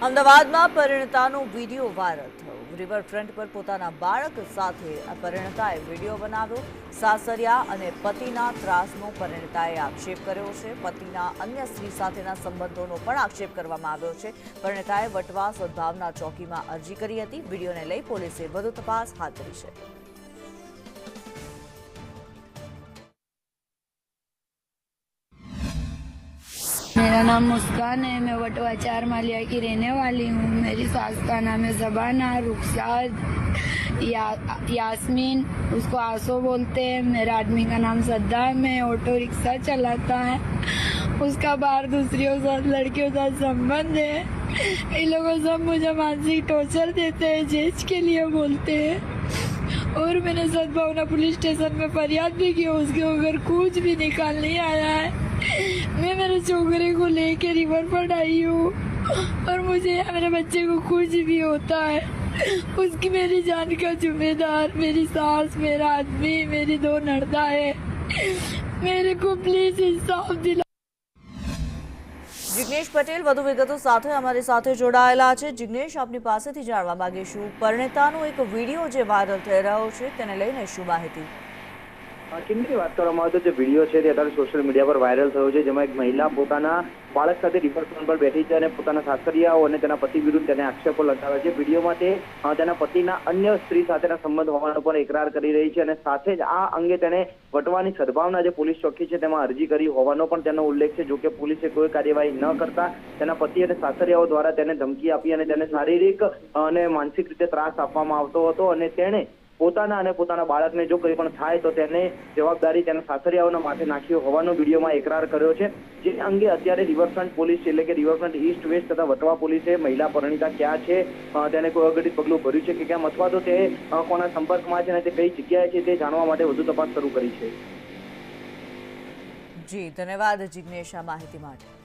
અમદાવાદમાં પરિણીતાનો video viral થયો। Riverfront પર પોતાના બાળક સાથે પરિણીતાએ વિડીયો બનાવ્યો। સાસરિયા અને પતિના ત્રાસનો પરિણીતાએ આક્ષેપ કર્યો છે। પતિના અન્ય સ્ત્રી સાથેના સંબંધોનો પણ આક્ષેપ કરવામાં આવ્યો છે। પરિણીતાએ વટવા સદભાવના ચોકીમાં અરજી કરી હતી। વિડીયોને લઈ પોલીસે વધુ તપાસ હાથ ધરી છે। मेरा नाम मुस्कान है। मैं वटवा 4 मालिया की रहने वाली हूँ। मेरी सास का नाम है ज़बाना, रुखसार, यास्मीन, उसको आसो बोलते हैं। मेरा आदमी का नाम सद्दाम है, ऑटो रिक्शा चलाता है। उसका बाहर दूसरियों साथ लड़कियों साथ संबंध है। इन लोगों सब मुझे मानसिक टॉर्चर देते हैं, जेज के लिए बोलते हैं। और मैंने सद्भावना पुलिस स्टेशन में फरियाद भी की, उसके ऊपर कुछ भी निकाल नहीं आया है। मैं मेरे छोकरे को लेके रिवर पर आई हूँ और मुझे या मेरे बच्चे को कुछ भी होता है उसकी मेरी जान का जिम्मेदार मेरी सास, मेरा आदमी, मेरी 2 नड़दा है। मेरे को प्लीज इंसाफ दिला। जिग्नेश पटेल વધુ વિગતો સાથે અમારી સાથે જોડાયેલા છે। જિગ્નેશ, આપની પાસેથી જાણવા માંગીશું, પરિણીતાનો એક વિડીયો જે વાયરલ થઈ રહ્યો છે તેને લઈને શું માહિતી? કિંમતી વાત કરવામાં આવે તો જે વિડીયો છે તે અત્યારે સોશિયલ મીડિયા પર વાયરલ થયો છે, જેમાં એક મહિલા પોતાના બાળક સાથે રિવરફ્રન્ટ પર બેઠી છે અને પોતાના સાસરિયાઓ અને તેના પતિ વિરુદ્ધ તેને આક્ષેપો લગાવે છે। વિડીયોમાં તે તેના પતિના અન્ય સ્ત્રી સાથેના સંબંધ હોવાનો પણ એકરાર કરી રહી છે અને સાથે જ આ અંગે તેને વટવાની સદભાવના જે પોલીસ ચોકી છે તેમાં અરજી કરી હોવાનો પણ તેનો ઉલ્લેખ છે। જોકે પોલીસે કોઈ કાર્યવાહી ન કરતા તેના પતિ અને સાસરિયાઓ દ્વારા તેને ધમકી આપી અને તેને શારીરિક અને માનસિક રીતે ત્રાસ આપવામાં આવતો હતો અને તેણે પોતાના અને પોતાના બાળકને જો કંઈ પણ થાય તો તેને જવાબદારી તેના સાસરિયાઓના માથે નાખ્યો હોવાનો વિડીયોમાં એકરાર કર્યો છે। જે અંગે અત્યારે રિવરફ્રન્ટ પોલીસ એટલે કે રિવરફ્રન્ટ ઈસ્ટ વેસ્ટ તથા વટવા પોલીસે મહિલા પરિણીતા ક્યાં છે, તેને કોઈ અઘટિત પગલું ભર્યું છે કે કેમ, અથવા તો તે કોના સંપર્કમાં છે અને તે કઈ જગ્યાએ છે તે જાણવા માટે વધુ તપાસ શરૂ કરી છે। જી, ધન્યવાદ જિગ્નેશ આ માહિતી માટે।